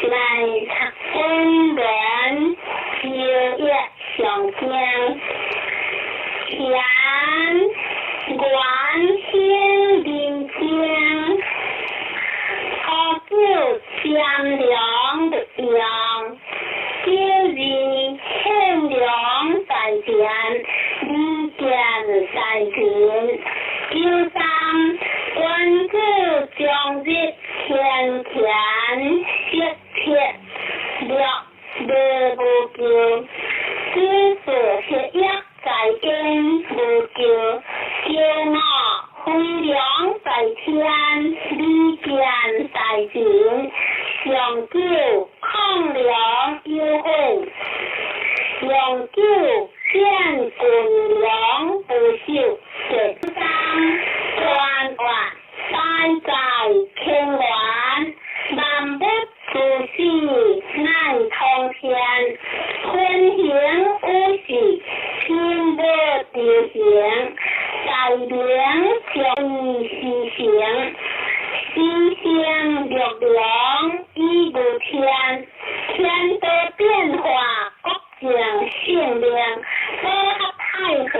来读本文朝月上京，田关天边江，好酒千两不样，酒是千两在前，利剑在前，酒上关子将日天天雪铁了无救，只是血液在根无救，叫我飞扬在天，利剑在前，上酒抗凉有恨，上酒见滚凉不朽，雪上关外山在天完，南北出世乃通天，天行无事，天不丢行，在灵将西行，西行力量已无天，天的变化各将性量，和合太和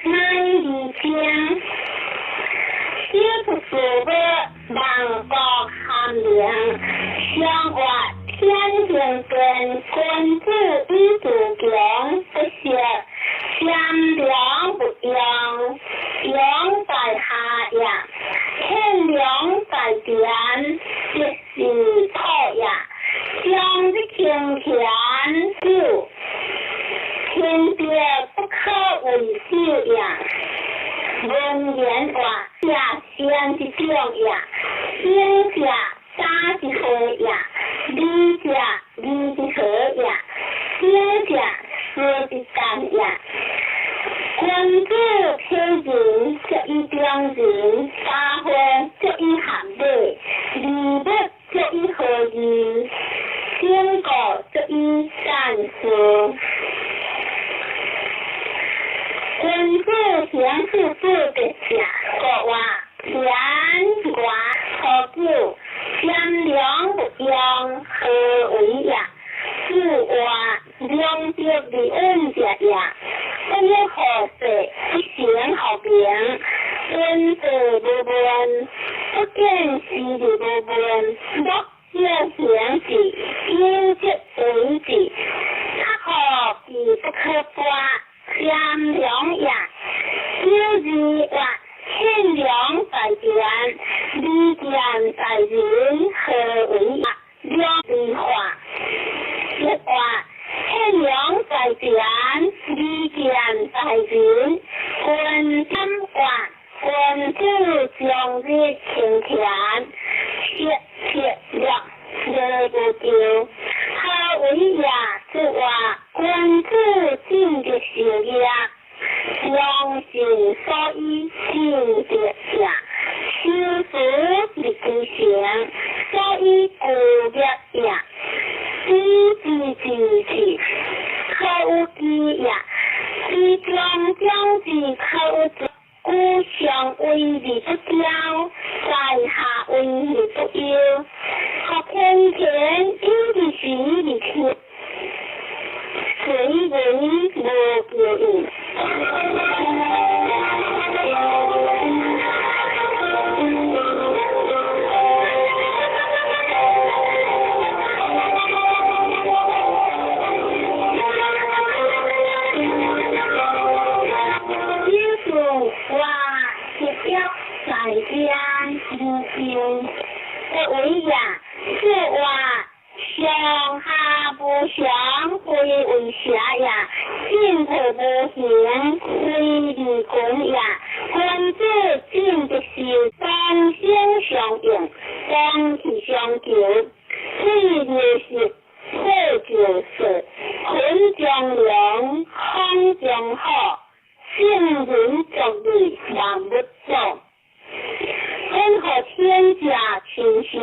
乃离经，小不所不万国含量，相外天行根，君子以度强，不屑善良不扬，良在下也，天良在前，即是土也，将之天前就天别不可为小也，文言话下先之种也，天下杀之何也，理下理之何也，天下说之干也。君子推人，则以良人；大婚则以含礼；礼乐则以和义；天国则以善事。君子行事不得假，国话天官好酒，天良不扬，何为也？主话良德的恩者也，不要何事，不行好名，君子不问，不见事的不问，若要行事，应即为之，他可必不可挂。善良也，就是话天良在前，利剑在人，何为也？良理话，实话天良在前，利剑在人，君心话，君子将日清田，切切了无救，何为也？是话君子尽的事业，良心所以尽的下，修福立之行，所以故业也，知之知之，可无知也，知将之可无知，故上为利不骄，在下为利不忧，合天田应的是利去。谁人无表应？耶稣话是表在间无形，这为呀是话。上下不相归为下呀，进退不行归于公呀，君子尽的是当先相应，当体相救，这就是这就是คน将良，康将好，信人将利，万不中。任何天下倾向，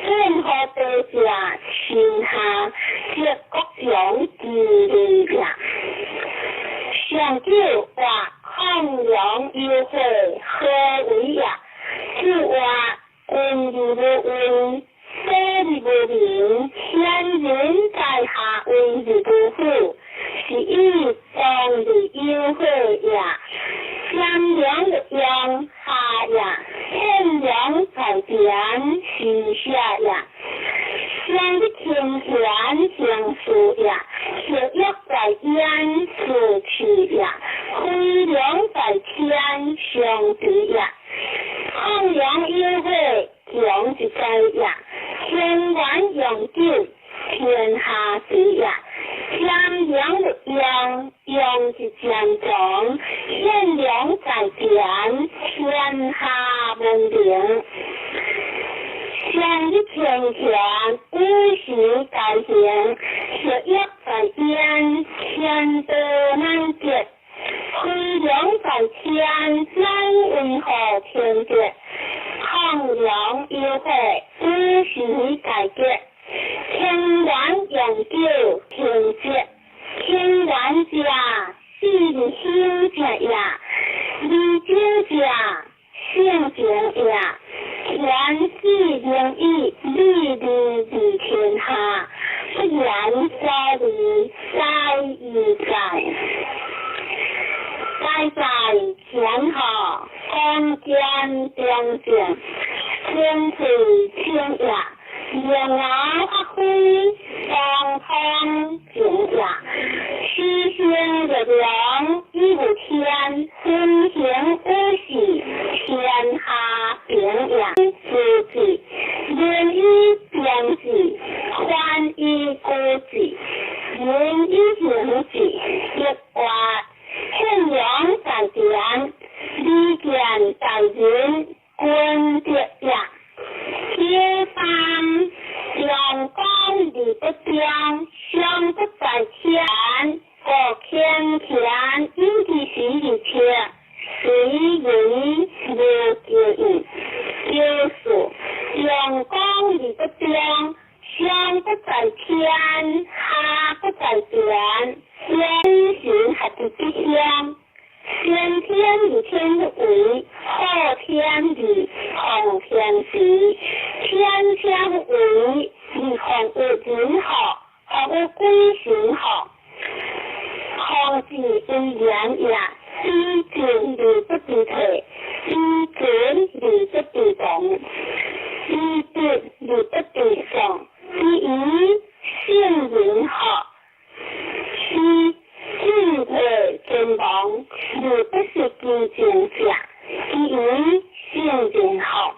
任何国家倾下，皆各种之利也。上酒话抗良优惠，何为也？是话君如无为，非下呀，向的天权相属呀，是一在烟是去呀，辉亮在天相对呀，抗阳约会讲一在呀，天晚永久天下地呀。天阳的阳，阳是江中，天阳在天，天下文明。天的天权，无时改变，是一在烟，天得难解。辉亮在天，难为何天解？抗阳优惠，无时改变。天晚永久天节，天晚家是兴节呀，李经家性情呀，天是灵异，历历天下，不言在理，在意在。在天下，空间中间，天地天呀。阳阳发挥，方方景呀，虚心的良，一无天，心行无喜，天下平呀，自己，人一变己，宽一孤己，人一行己，一卦，天阳在天，利见在人，官德呀。天方阳光里的光，相不在天，我天田因地习一切，随人无见，就是阳光里的光，相不在天，下不在天，天行还不必相。先天与天的为，后天与后天时，天天为与后为人好，后为归行好，后自为言呀，知见与不知退，知见与不知动，知对与不知上，知以性人好，知智慧真王，也不是不见假，基于性情好。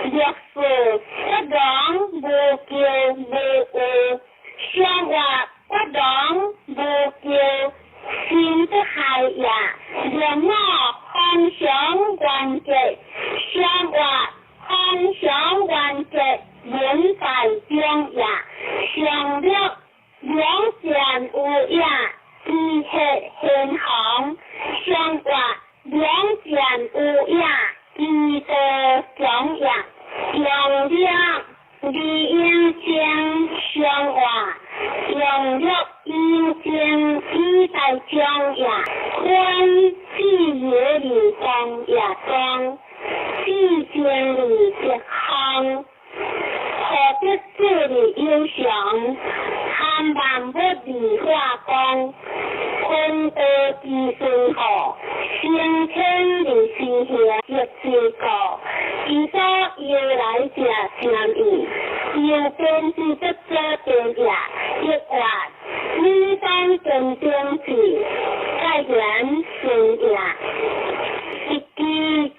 历史不同无叫无有，生活不同无叫心不害也，人我互相团结，生活互相团结，人在中也，上了两善有也，志气健康，生活两善有也，志多长也，用了利用性生活，用了应性以在中也，宽自由的光也光，自见的健康。可得这里优想，看万不的化工，坤多之生活，先天的事情也是个，其所要来者相应，要便是不做便也，抑或你当正正是，该人生也，一句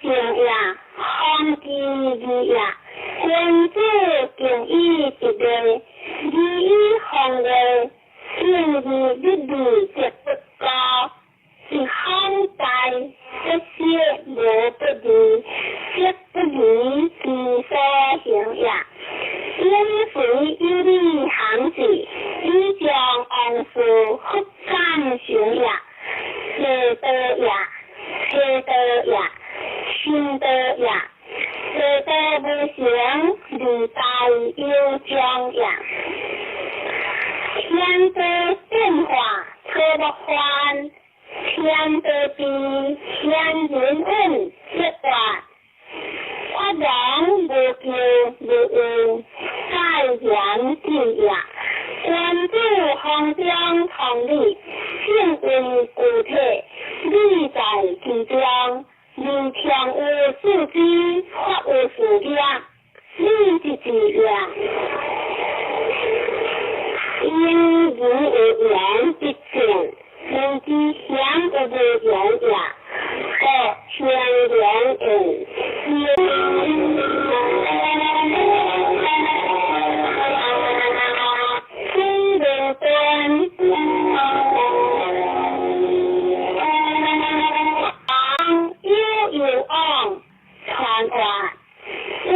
正也，空句义也。君子敬以一类，义以行为，敬义律礼则不高。是汉代这些无不离，皆不离是所行也。因非有理行事，以将往事复感行也。学多也，学多也，心多也。学多不行，理大有将也。天多变化，可不换。天得地，天人恩，一法，发扬无咎无恶，盖然之也。君子行将同理，性为固体，理在其中。理强无事机，法无事量，理之之量。因义有言必正。人之相不不言也，可全言人。心灵端，有昂传话，观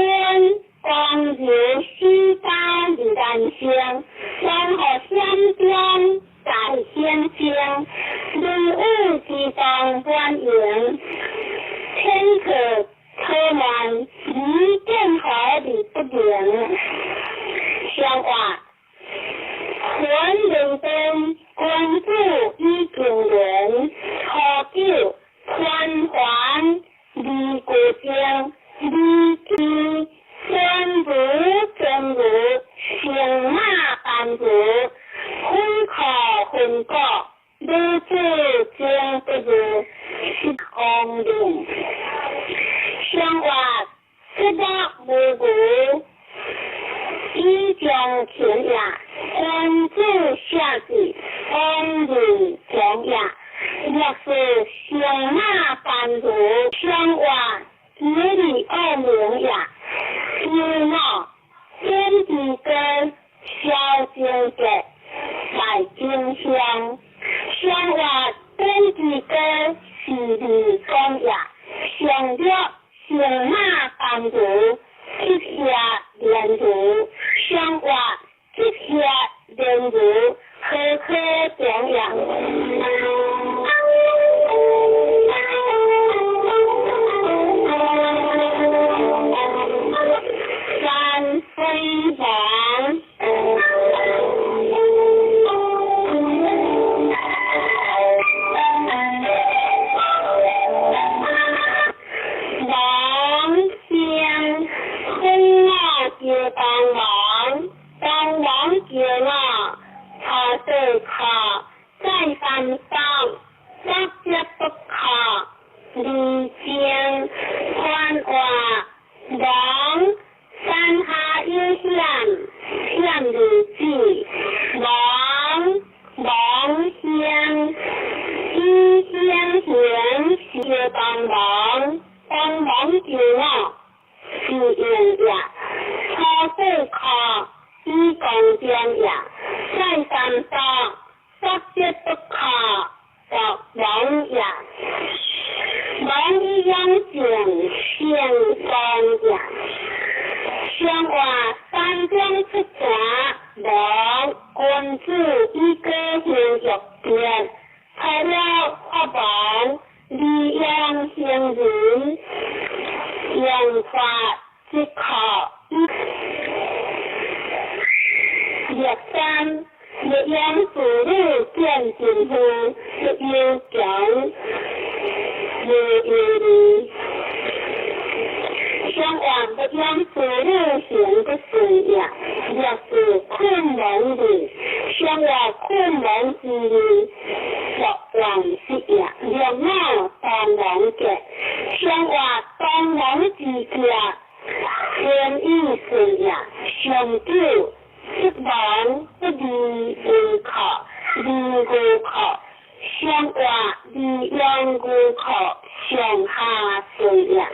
光有西方的丹香，然后相边。在先将人物之中观言，天可科满一任何的不灵。相话，还人真关注一种人，何救宽还离国将离之真如真如行马般如。分考分过，如此将不如是公平。相话知道无无，以将前也，君子下之，公平讲也。若是相马般如，相话以理恶名也。因我天地根消经格。在经香，相话本之根是理公也，相了相马般如，即下连如，相话即下连如，可可讲也。三非常。当王杰了，他对考再反上，大家不考，李江宽话王山下有县李记王乡一乡县是当王杰了，是因。呀，初四考以公正呀，再三道不知不考作王呀，王以养正先光呀，相话三江出茶，王君子以歌行欲变，除了发王利养行人，用法即考若三若养妇女见前夫，若要讲如相往不养妇女行不随呀，若是困蒙的，相往困蒙之理，作王息呀，若我当蒙嘅，相往当蒙之家，天意随呀，上九。一王不离无考，离无考，相话离养无考，上下随呀。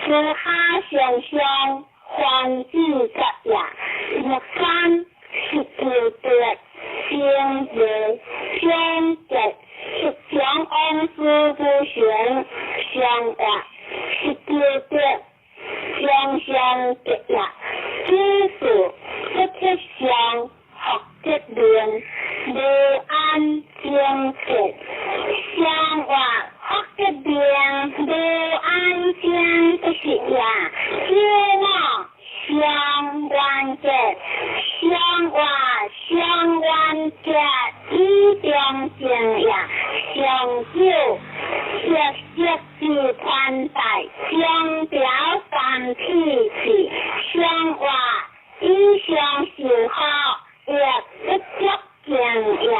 自哈想象，环境日319節正月天節十將安師不選相約19節相相結約知識一切相學節聯無安正節相約學節聯無安正的是呀知望相關節相約相關節以中正呀相久設自團體相表三體是相約以相小好也一足正呀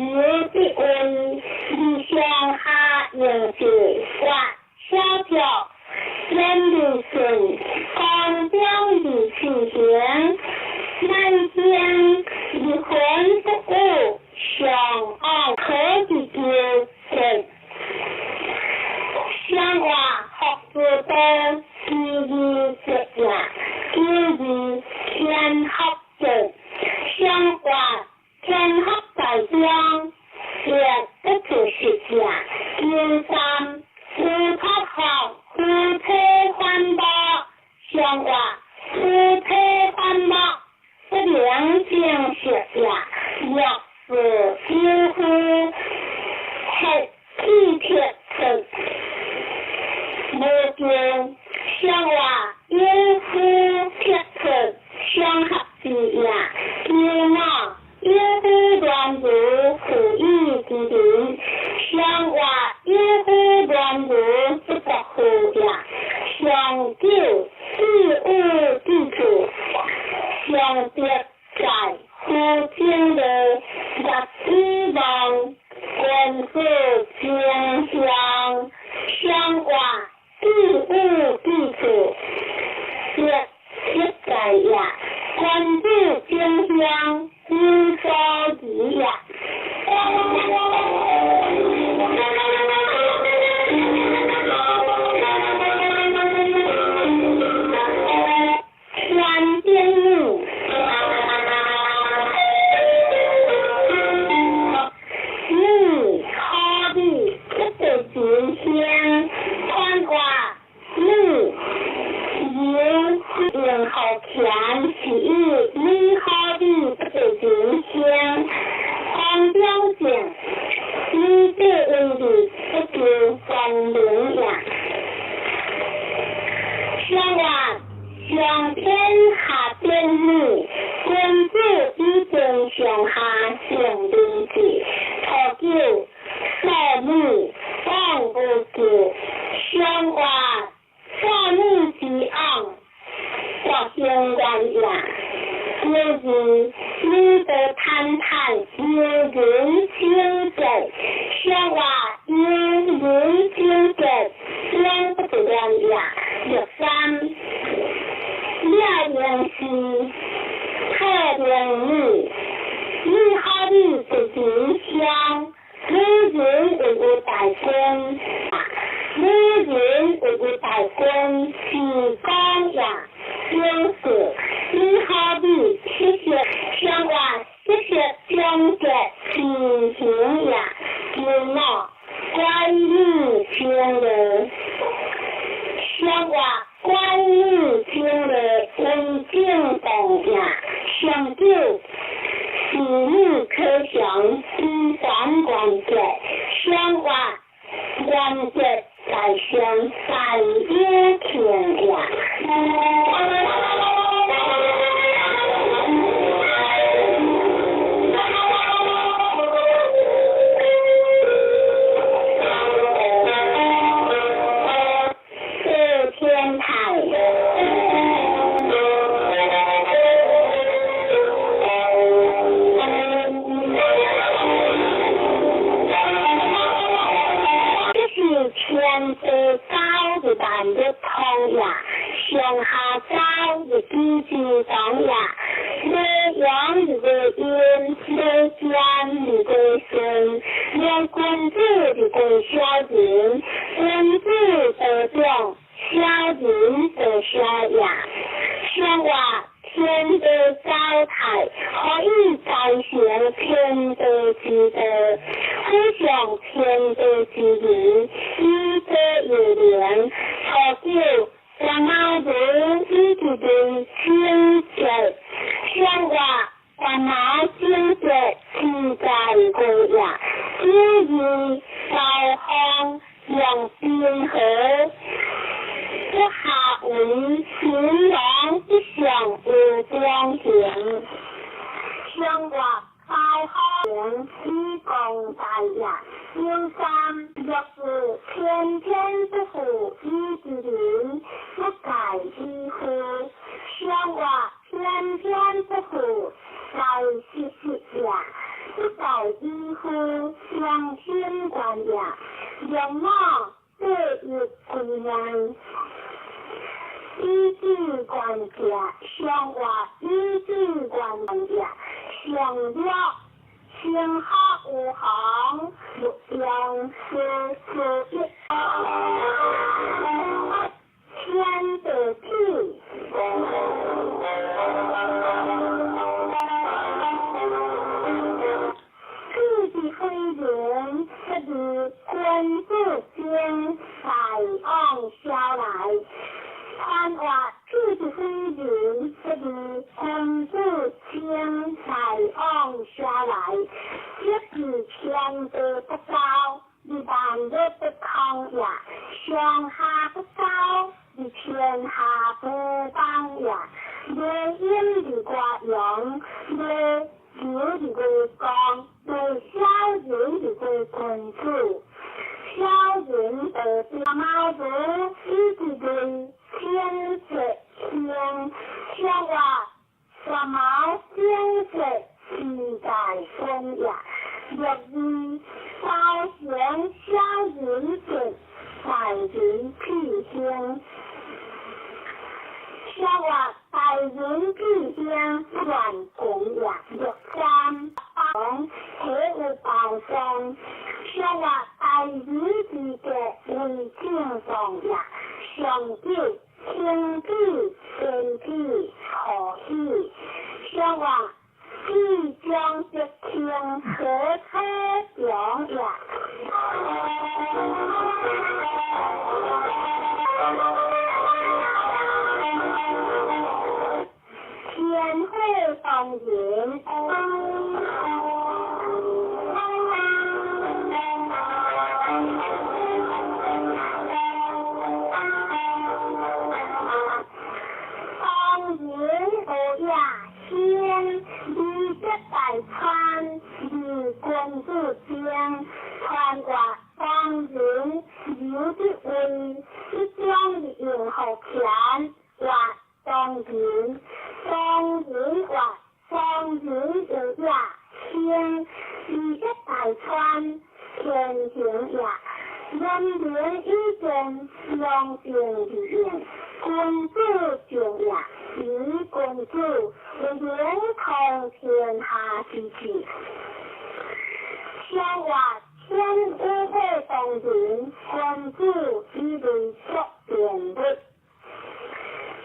如的温，理想下迎接或萧条，人理顺，光标的情形，难见离婚不误，相爱可的纠正。相话学做到记忆节呀，记忆天合正，相话天合在将，也不就是假。第三，夫他好，夫妻环保，相话夫妻环保，不良性是假，若是几乎很体贴的。目标相话因夫贴切相合之呀，因那因夫断如苦意之灵，相话因夫断如不得苦呀，相救事物之处，相别在夫亲的日望关注相相相话事物之处，别在呀，关注相相应说之呀。关键路，好的不得今天，看话有好强起义，你好的不得今天，光标准，你这问题不就光明呀？相话向天下变异，关注一定向下向理解，考究少女放不住，相话少女之昂，或相关呀，就是你的谈谈有人情在，相话有人情在，相不得呀。第三，两人是太人女，你好的不金香，女人为我带婚，女人为我带婚是高雅，就是你好的谢谢相话，谢谢相结情形呀，有那关于情人。相话关于情的温静等呀，相对细腻可想第三关节，相话关节在相在一天呀。板的通呀，向下高的地基上呀，这样一个因，这江一个深，连滚子的滚小人，滚子的降，小人的小呀，向话天的高台，可以展现天的之德，分享天的之灵，一个有缘，好就让那人一直的精神，向话把那精神记在个呀，至于高康让冰河。不下为形容一想无光景，相话开开人一共大呀，有三若是天天不负一之灵，不改一乎？相话天天不负在世呀， 110户相亲关也，容貌各有贵人。依据关节，相话依据关节，相约相合无行，相思思一，天地地。非人不如君子间才昂销来，看话自己非人不如君子间才昂销来，一是天地不高，一般也不抗也，上下不高，一天下不帮也，夜阴的瓜阳，夜有的归光，对小人的归君主，小人的大毛子一直对天色天，小话什么天色是在风呀，若是稍嫌小人的在人屁香。小话大人之间乱共也，若三帮铁有保障。小话大人之间为正常也，上九天地天地可喜。小话即将一天和车两也。天会放人，放人不呀天，你这代穿，你公子间，穿挂放人，有的为一将的用好钱，话当人。当人话，当人有呀，天一个大川，天行呀，人人一种相敬的人，君子敬呀，以君子人同天下之志。相话天无会当人，君子以为作变的。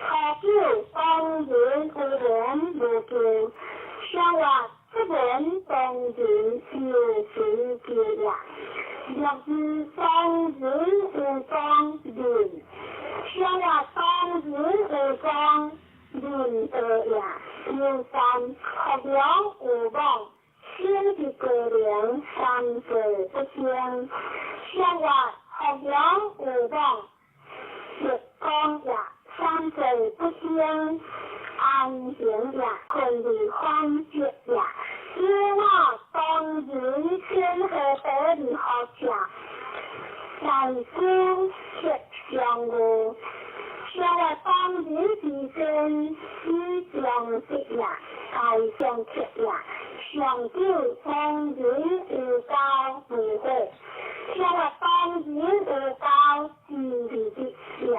可救当人无人无救，相话不人当人有谁救呀？若是当人无当人，相话当人无当人得呀，有三学良无望，天地各良三者不相，相话学良无望，亦讲呀。三者不相，安行呀，困离欢喜呀，希望当人天和得理好家，在心却相互，相爱当人之身，以相识呀，爱相切呀，相救当人有高无会，相爱当人有高心理的呀。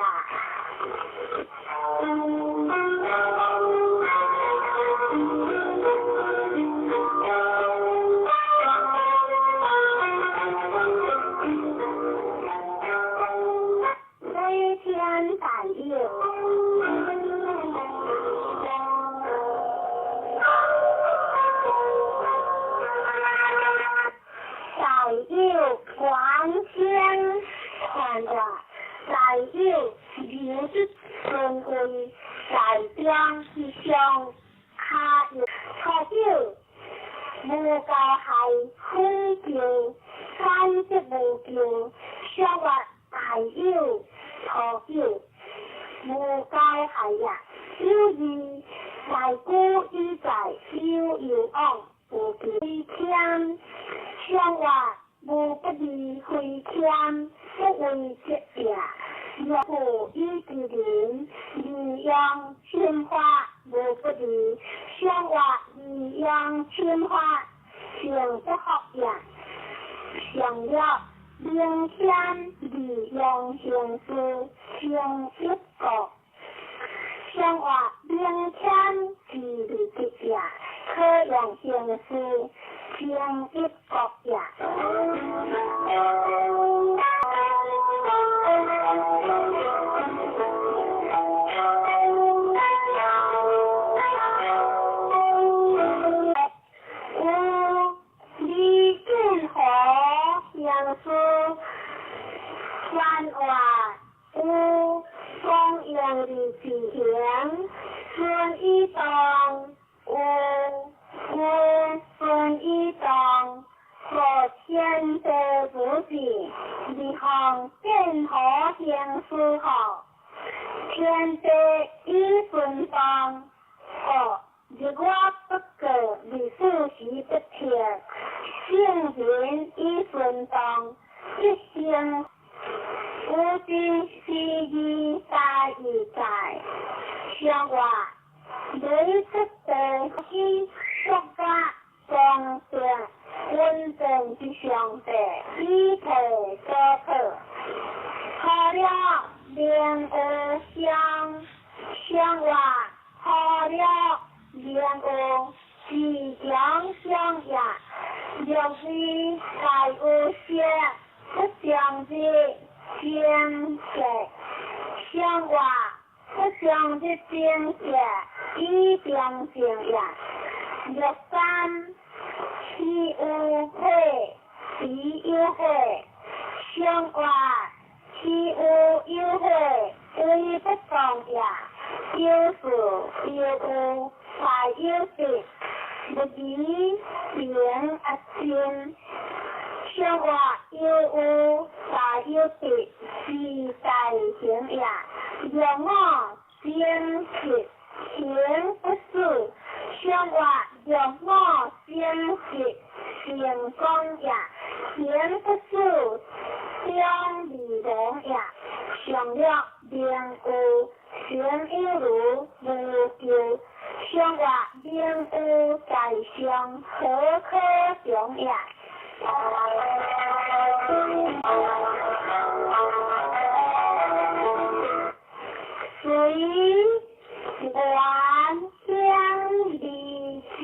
飞天百叶，百叶还天看着，百叶有的尊贵，代表一项卡有可表，无教系空调，三只无叫，相话大有可表，无教系呀，有意在古以在有有昂无叫天，相话无不离回天，不为节呀。若不依之人，异样天花无不离；相话异样天花，成不學人，常約明天利用形式成一個，想話明天自利的呀，可用形式成一個呀。văn hòa u công yên đi chỉ hiến xuân y tòng u xuân y tòng của thiên tế vũ dị đi hồng tiên hó hiền sư học thiên tế y xuân tòng của đi qua bất cờ đi sư sĩ bất thiệt thiên hiến y xuân tòng一心无尽西医大义在，相话每次的一说法中间温正之相的一体作客，好了两个相话好了两个即将相呀，就是在有些。不想的边界，相话不想的边界，一边境呀。若三七五会，一有会，相话七五有会，对不同呀。有数有五，还有十，不比零啊千。相話要有大要別是大顯呀，讓我先説前不是，相話讓我先説成功呀，前不是相理論呀，上了兩有全一如無救，相話兩有在相可可上呀。水管香里香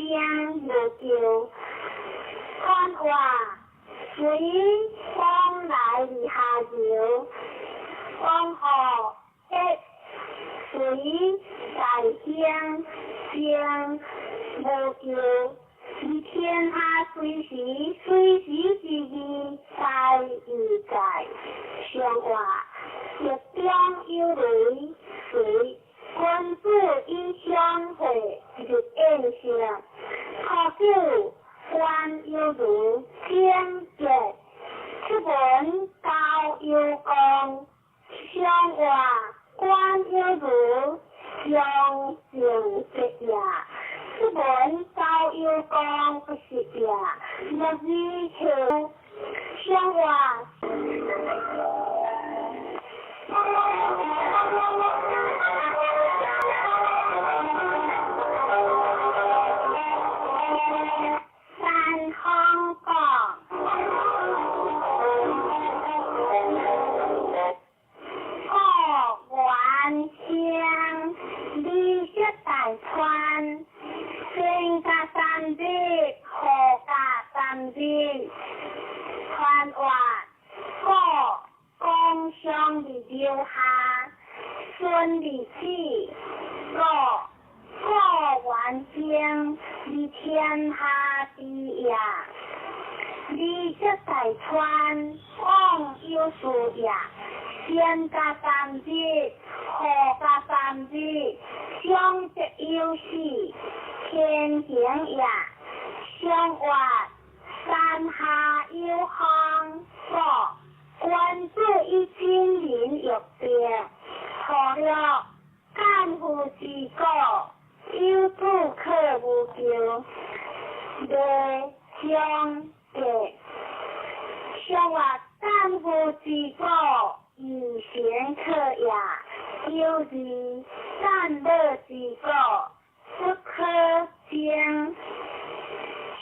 有酒，看话水风來里下游，風河的水在香香無酒。天下水時之意在義在，相話日中有雷水，君子以相會日應相，可久官有如天傑，出門高有功，相話官有如相成直呀。出門高有功不是呀，那是求相話。三香港，過萬鄉，綠色大川。天下三地，河家三地，川灣過工商的留下，順利起過萬鄉的天下第呀，綠色大川往有數呀，天下三地，河家三地，相得有事。天行呀，相話山下有行過，官子一千年入邊，錯了干部幾個，有主客無救，對相嘅，相話干部幾個，以前客呀，有時散樂幾個。不可將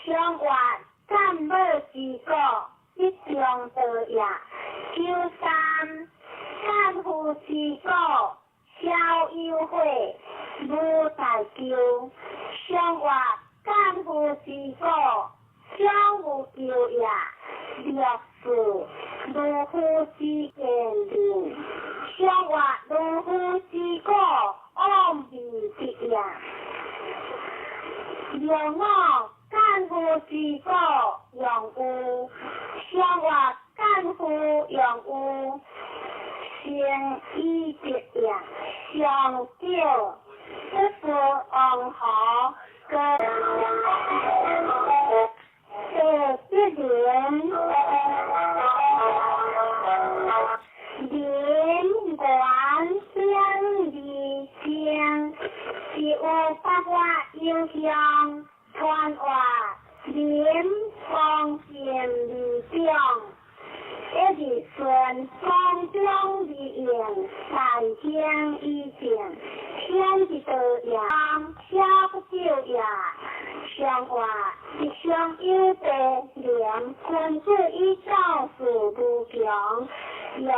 相話干要之果，一将得也。93干父之果，孝有惠，无大救。上话干父之果，孝无救也。64如夫之见灵，上话如夫之果，安味之也。65干父之果，用有，上话干父用有，成义之也。上九不服王侯，一年年关相离相，是有百花有香，传话年光见离将。一顺风中的影，大江一景，天地得阳，下不久也。上话一双有德良，君子以道事不强，用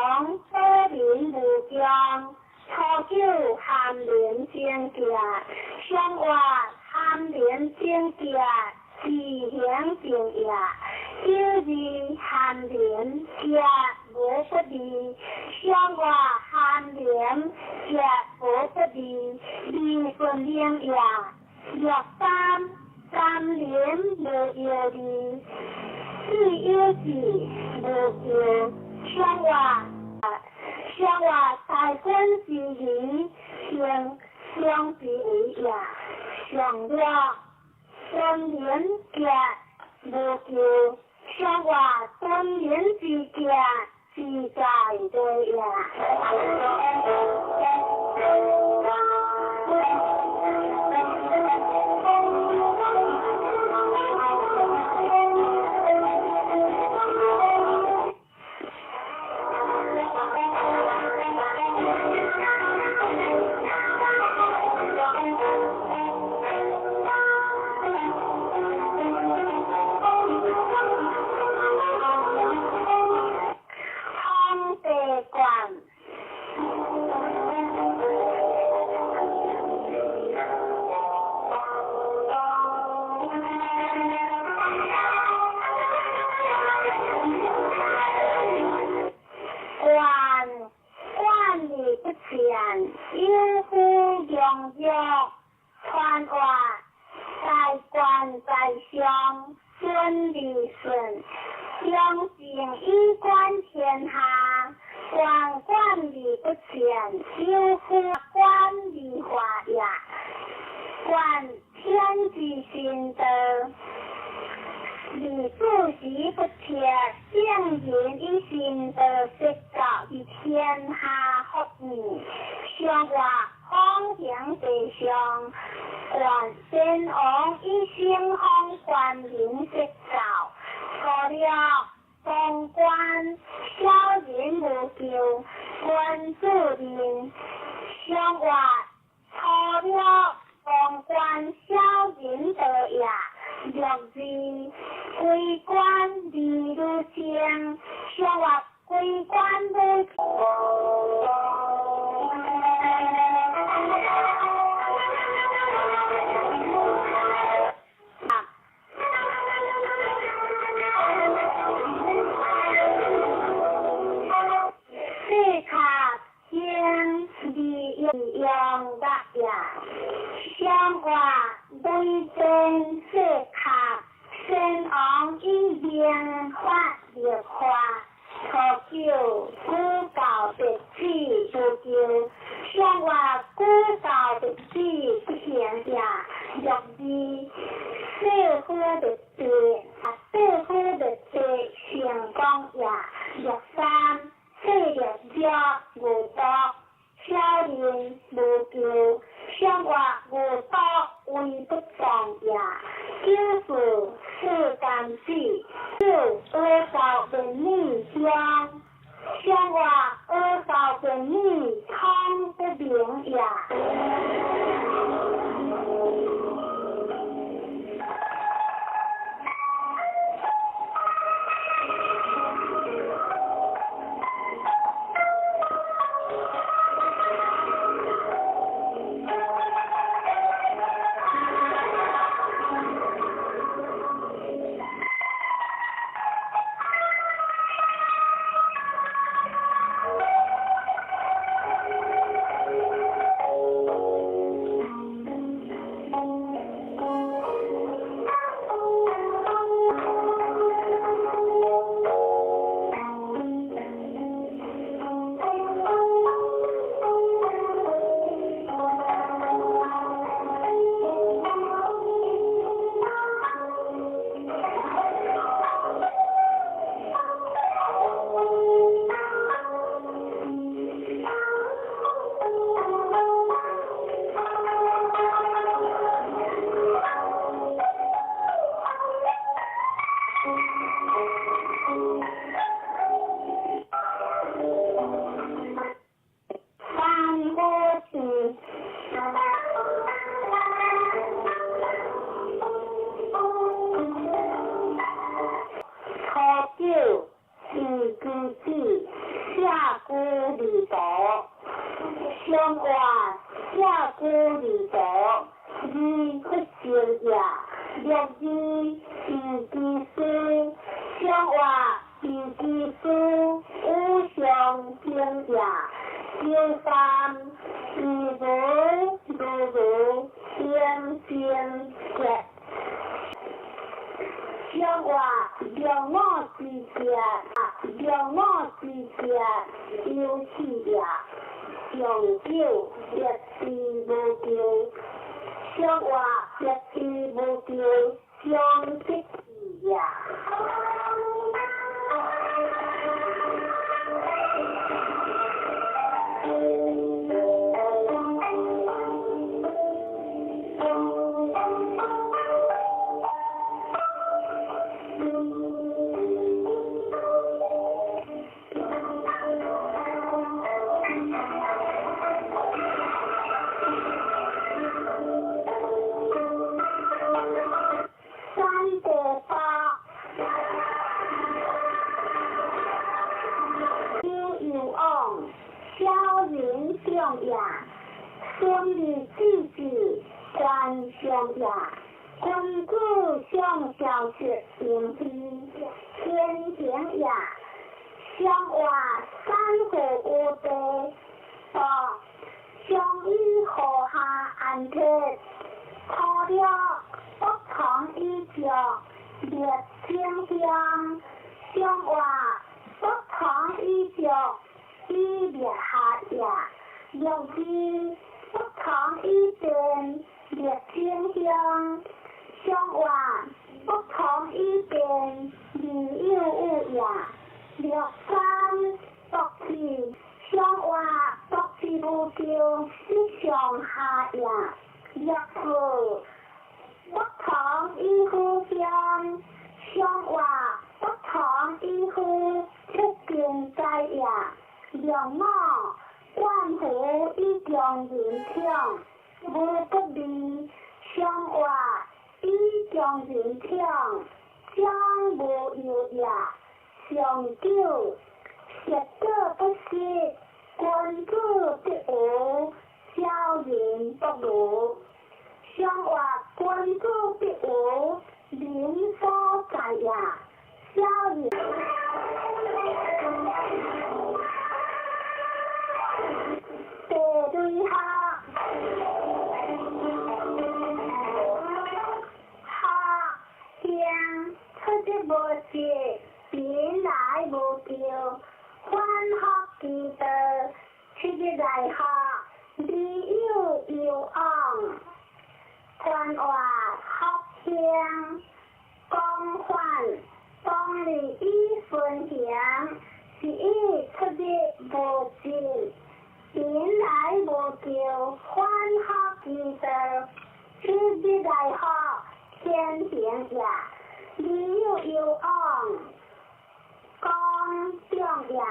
德民不强。初九含连正家，上话含连正家，自行正也。92含连家无不利，上话含连家无不利，利顺连也。63三连无有利，4有吉无有。上话大官之宜，相之为也。上了三连家无有。上话三连之家是在对也。有夫用药，传话在官在相，顺理顺，相行衣冠天下。管理不全，有夫管理华也。管天之心德，理主席不切，正言以心德设教于天下福民。上话方向地上，管先王以先方官民设教，错了公官小人无救，官主人。上话错了公官小人得也。62归官理如将，上话归官如用得也。上话对正是卡，先王以言法律化，初九古教的志不救。上话古教的志不显下，62社会的志，社会的志成功也。63世人家无多。小人无救，上话无多为不当也。94世间事，9恶道本逆相，上话恶道本逆康不明也。三个字。考究是自己下孤离道，相话下孤离道，你不行呀，六字是自私，相话是自私，互相敬呀，第三是如相结。相话两我之间，有气呀，长久一字无丢，相话一字无丢，相识呀。小人相呀，顺利自己观相呀，君子相小事行之，天行呀，相话三河无地，相依河下安贴，考了不同一脚，列相相，相话不同一脚。一列下呀，六字不同一边，列天香，相话不同一边，离有物呀，六三独气，相话独气不丢，一上下呀，六四不同一互相，相话不同一互出边在呀。两我关乎一将人强，无不利；相话一将人强，将无有呀。相久食者不息，君子必无，小人不如。相话君子必无，人所在呀，小人。对哈，哈将出的无节，原来无丢，欢乐记得，出的来哈，理有昂，关话合相，光环帮你一分享，是一出的无节。原来无丢，欢乐记得，出的来好，天行呀，理有昂，讲讲呀，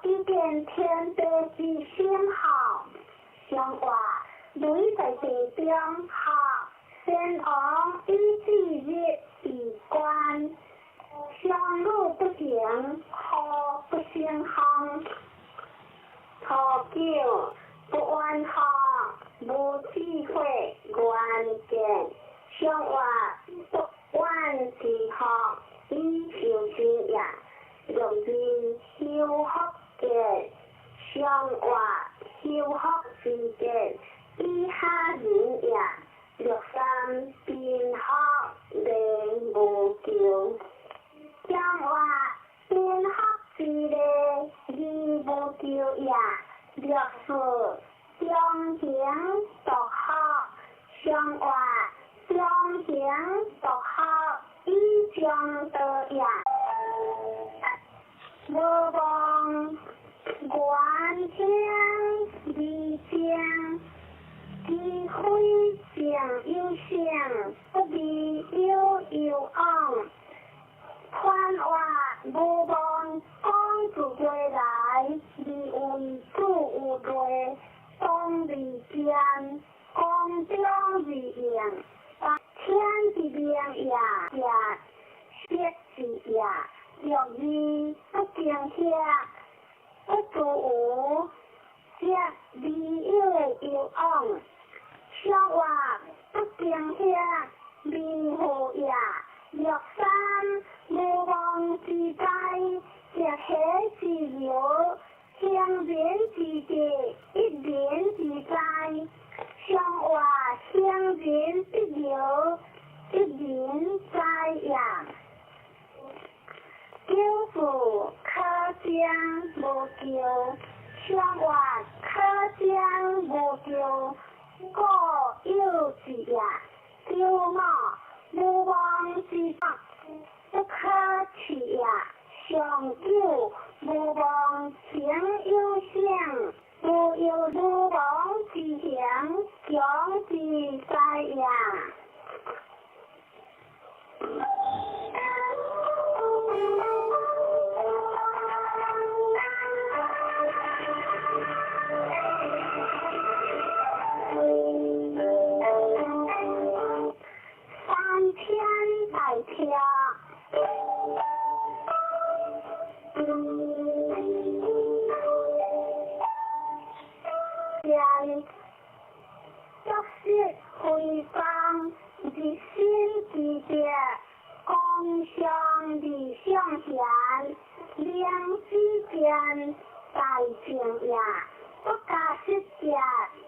学一点天地之心好，相话女在地中学，先昂一字日以观，相路不行，好不相行。考究不安好，无智慧关键，相话不安智学，以求知呀，用之修学嘅，相话修学之嘅，以下人呀，六三变学令无救，相话变学之嘅。无救呀，六四相行独学，相话相行独学，以将得呀。无望观相离相，机会相有相，不离有昂，呀呀，写字呀，用字不定写，不做有，写字有昂，像话不定写，名号呀，若山无望自在，石起自由，相连自地，一连自在。像话相连必有，一连在呀。救父可将无救，像话可将无救，故有之呀。救嘛无望之法，不可取呀。上救无望情有相。无有无望之想，想自在呀。三天大跳。就是回放的心之间，共享的向前，两之间大情呀，不假世界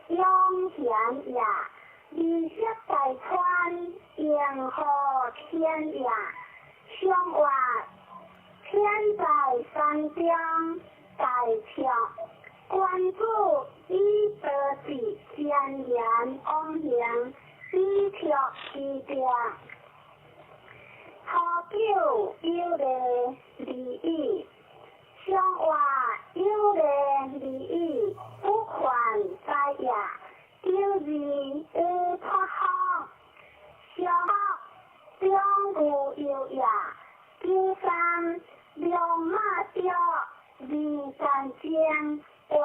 永远呀，绿色大川迎河天呀，向外天在山江大桥。关注医德的宣言安阳医疗指标，好久有的利益，向外有的利益，不还在呀，丢人无他好，向中无有呀，丢山两马掉，离山间。话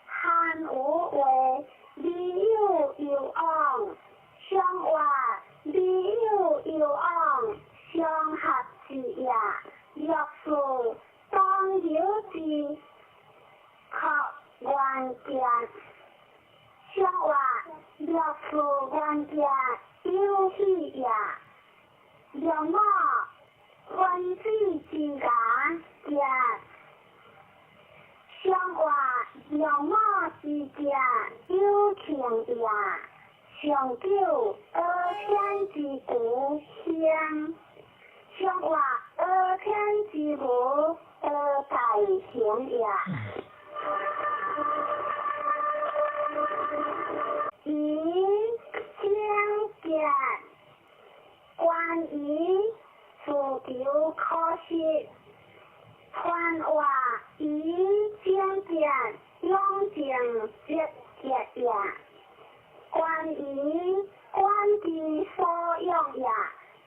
汉无为，理有昂，相话理有昂，相合之呀，若是当有之，靠关键，相话若是关键有喜呀，若么分析之感呀。像话两马之间有情呀，上九天之故乡，像话天之母大情呀。以相见，关于自求可惜。传话以相见，永情结结呀。关于关的所用呀，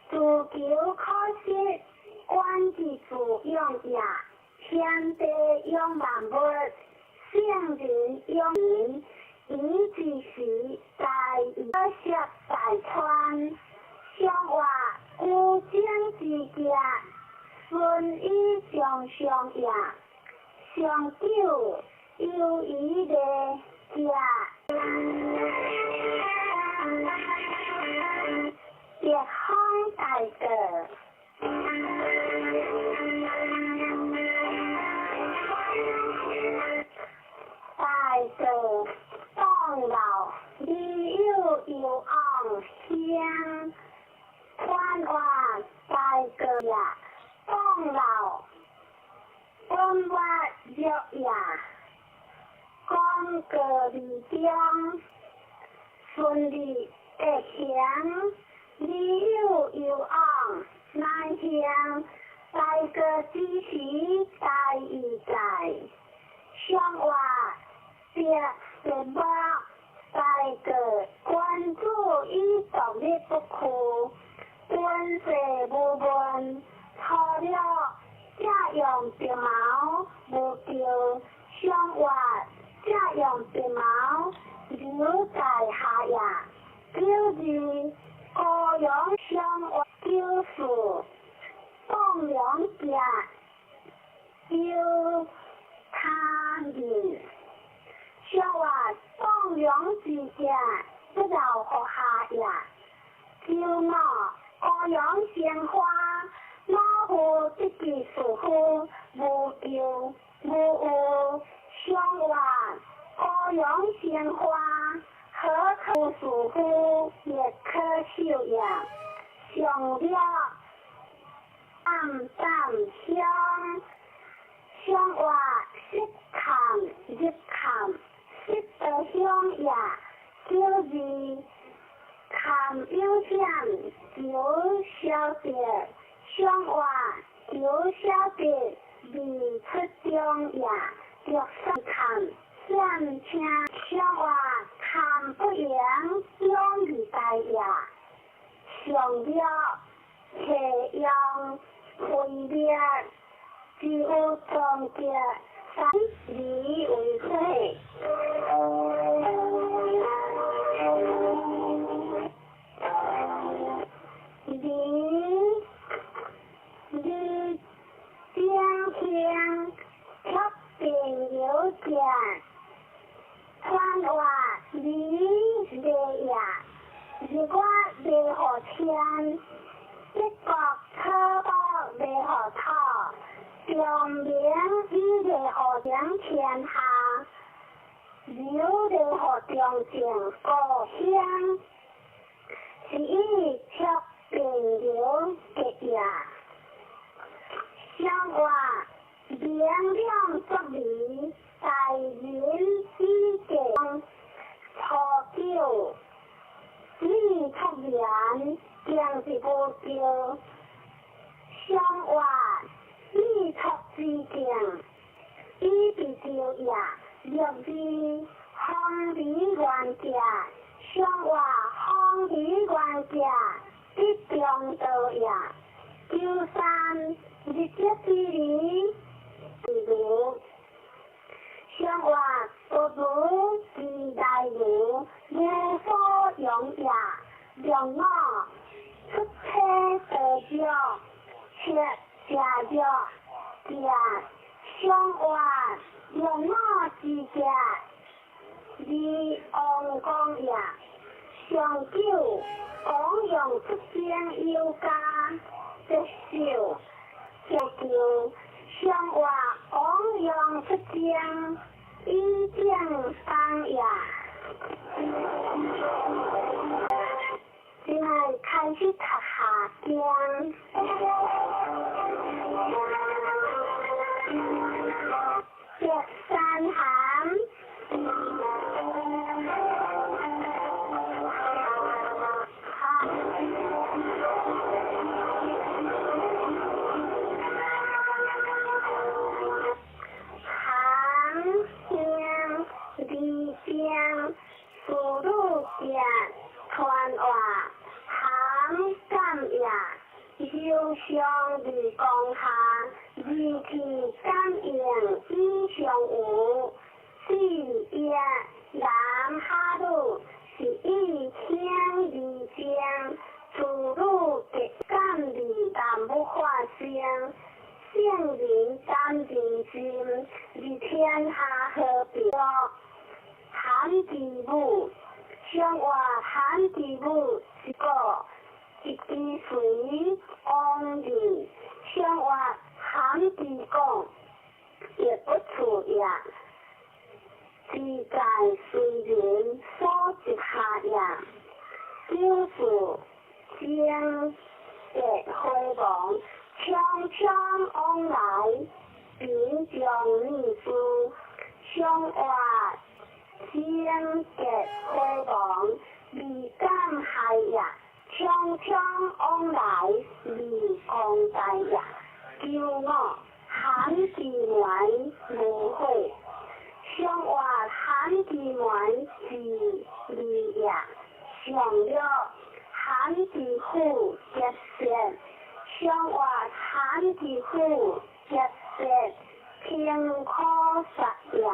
自求可惜，关的作用呀。天地用万物，圣人用人，以之时在可惜大川，相话古今之间。顺以上上呀，上九有一的家，别康大个，大个当老，理有昂香，传话大个呀。当老，温滑热呀，刚个离江，顺利得强，理有昂，难强，大个支持大义在，相话别什么，大个关注一动力不可，温水不温。错了，这样的毛无掉，相话这样的毛留在下呀，就是各样相话叫树放两隻叫他人，想話放兩隻不就學下呀？叫我個樣鮮花，我好自己舒服，無叫無有，想話個樣鮮花，何頭舒服也可笑呀，想了淡淡香，想話識看識看，識得香呀，就是看有錢有小姐，想話有小姐未出中呀，要上看相聽，想話看不贏兩禮拜呀，想了這樣會列只有總結三理為會。你今天特別有點看話你的呀，如果你好聽一個車包你好套，表明你的好想天下，有的好中間高香，是一條朋友的呀，想話明亮不離大人之間錯叫你出現將是不叫，想話你出之間你比較呀，若是鄉里關係，想話鄉里關係的中道呀，就算日節之里如想話不如時代如無所用呀，讓我出車得咗吃下咗呀，想話讓我自己你昂講呀，上九講用出現要加的笑，上九想話講用出現一定當呀。現在開始讀下經，這三行速度變傳話行感呀，要向你講下，義氣感應英雄武，是也南下路是一天一天，速度的感理淡不化聲，聖靈淡定心，與天下和平。旱地母，想話旱地母是個一滴水安定，想話旱地公也不出呀，只在水源所接下呀，就是將的輝煌，悄悄往來，並將秘書想話。將的輝煌，離間係呀，悄悄往來離降大呀，叫我旱地門無悔，想話旱地門是離呀，想了旱地虎結舌，想話旱地虎結舌，偏可實呀。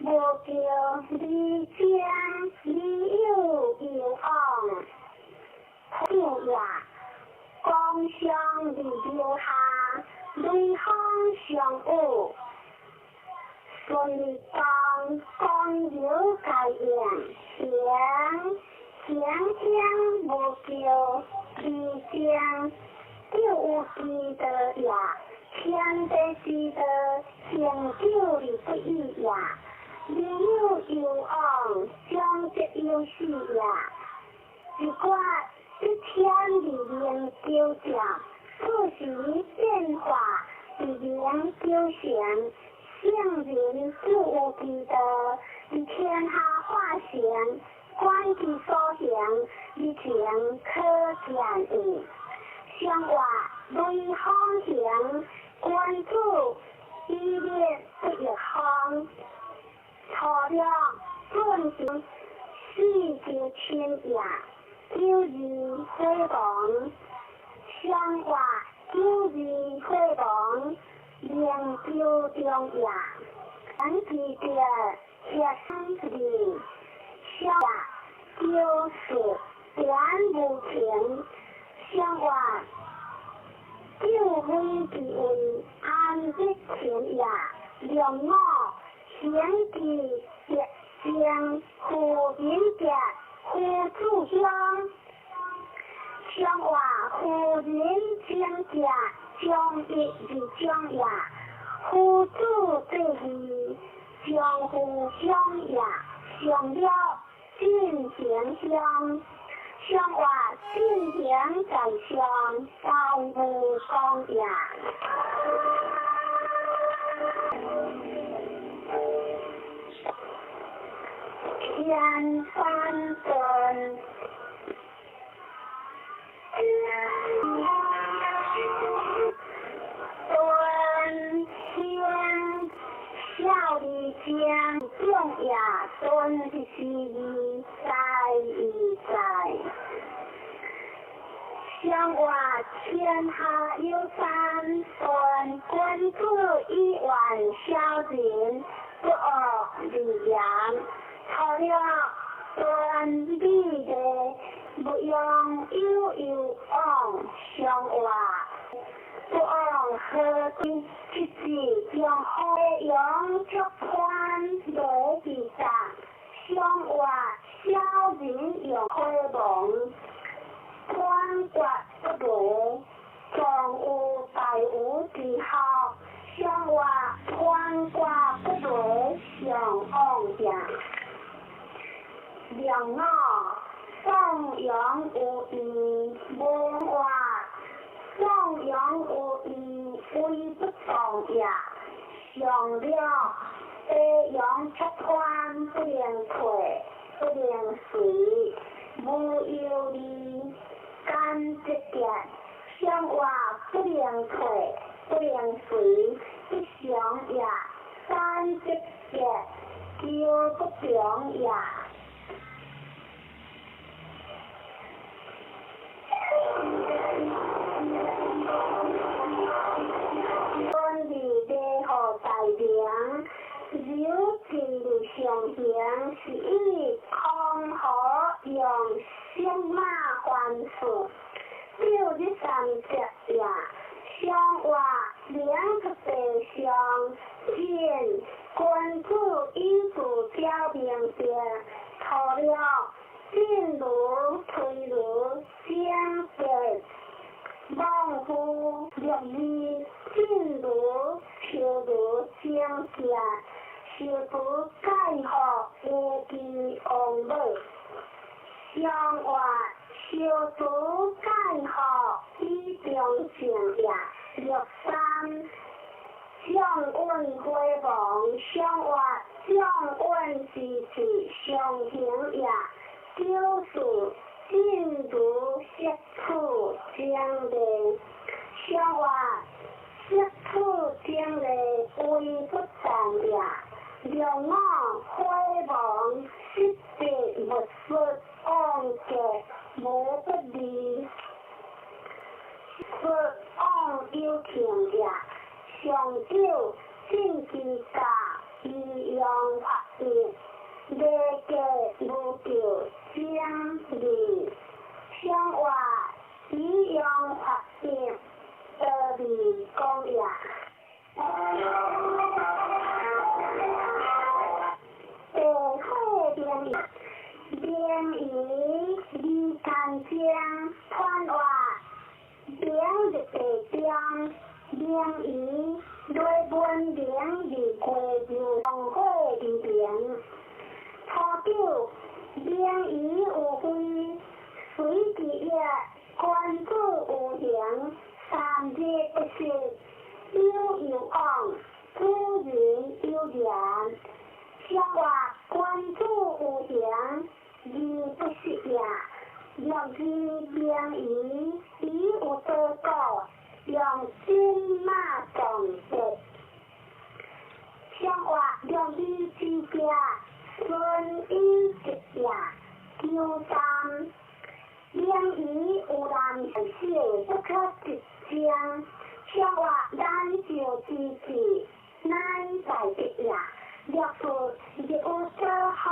无叫离江离友遥望，天也江上离流下，雷风相恶。顺利江有改变，天无叫离江，就有记得呀，天地记得成就里不一呀，离友遥望，相结有事呀，如果一天里面丢掉，不时变化里面丢选。向人事物记得，以天下化现，观其所行，以前可见矣。相话雷方行，关注一列不一方，错了顺行四九千呀，丢字辉煌。相话丢字辉煌。两丢中呀，咱记得贴身里，相话丢是短无情，相话丢灰地位安逸情呀，让我贤弟结相互理解互助相，相话互人相加。相益而相也，互助对义，相互相也，相了进行相，相话进行在相，高无光也。天翻滚。孝义将重雅敦的西医在一在，相话天下有三分，关注一万孝人，不恶利言，错了断理的，不用有往相话。不按和对自己用海洋出宽来比较，相话小人用开蒙，宽刮不对，状有大有之好，相话宽刮不对，相往呀，两我上扬无义，无话。上扬无义，非不常也。上了北洋出宽，不能退，不能水，无有理，干直点。相话不能退，不能水，不想也。干直点，就不想也。本地的好大良，有情相行，是以康好用相马还数，就这三只呀，相话两个对象，见关注因素交变变，错了进入退入相对。望夫两义，进入求如相见，求不改好无地往来，相话求不改好一种情呀，六三相问辉煌，相话相问支持相行呀，就是进入接触将来，相话接触将来为不善呀，让我辉煌失地不失安嘅无不利，不安有情呀，上朝政治家以养法。月嘅無條將離，向話以用發現得離公也。地會便以離間將判話便的地將便以對本便離歸就同會離便。初九便以有會隨之也關注有形三節不是有昂故云有言向話關注有形而不是也用之便以有得過用金馬總結向話用之之家順依直也糾三便以有難寫不可直將向話單就之子乃在的也若說有這好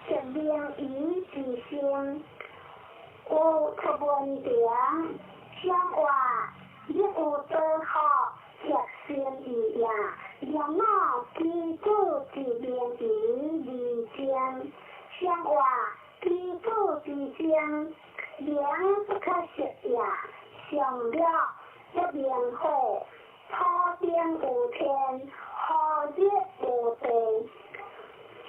就便以之性有可問點向話有這好就先以也讓我記住之便以離間向話記住之間兩不可說也想了一邊會初邊有天後日有地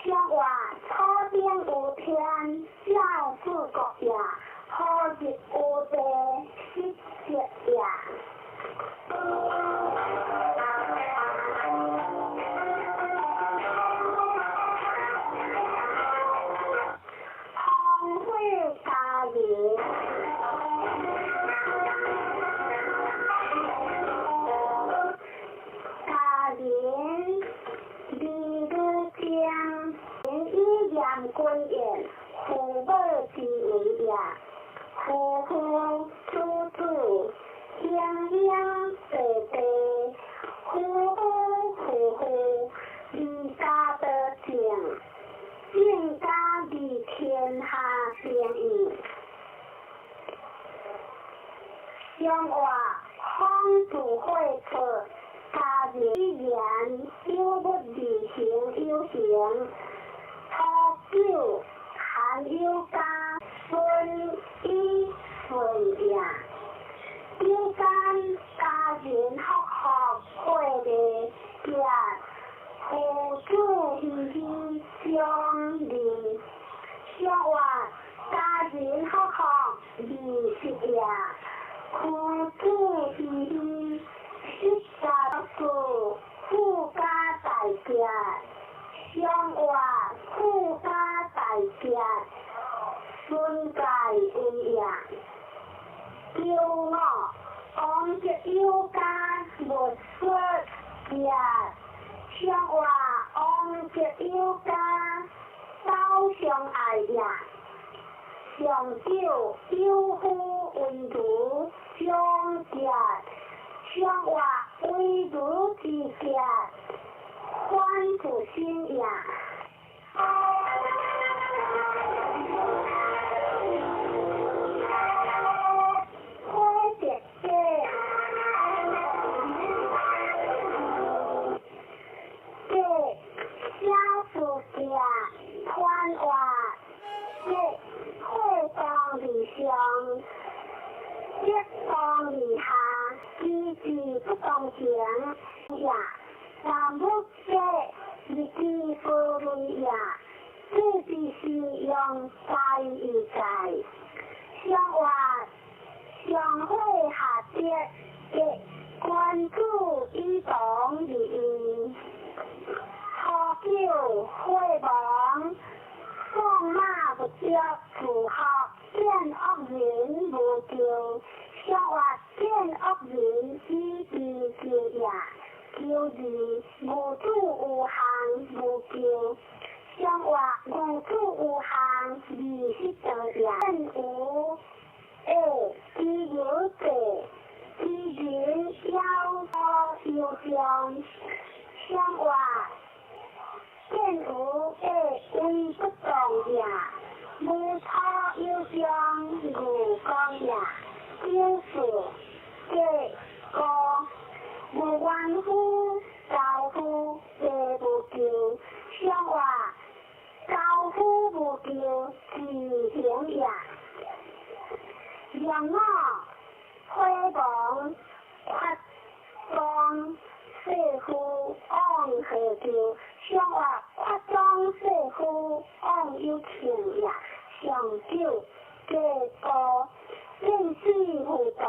向話初邊有天教書國也後日有地失節也紅會大爺quân yển phù bơ trì ý dạ phù hương chu chu hiang hiang tề tề hù hù đi ca tơ tiền tiên ca đi thiên hà tiên ý yang hòa hoang chủ hội phở ca dĩ言yêu bất đi hiến yêu hiến初九含有加順依順也有間家人學會嘅日互助嘻嘻相連相話家人學離識也互助嘻嘻識得做富家大家向話富家大家順界會也叫我講嘅有家沒說也向話講嘅有家都相愛也上九有夫為主相結向話為主之結歡苦心也會姐姐對小夫家歡話對會當理想一當理下自己不當情也三不對自己不對也自己是用在一在向話相會下跌嘅關注一種利益初九會網放馬不着符合見惡人無救向話見惡人以避救也救治無助無行無救向話無助無行離識得也無只有者只人要有將向話見無为不当也，无错要将牛讲也，就是这个无怨乎招呼地不救，相话招呼不救自行也。让我开房发装社夫按何叫，相话发装社夫按有情也，上酒这个正是糊涂。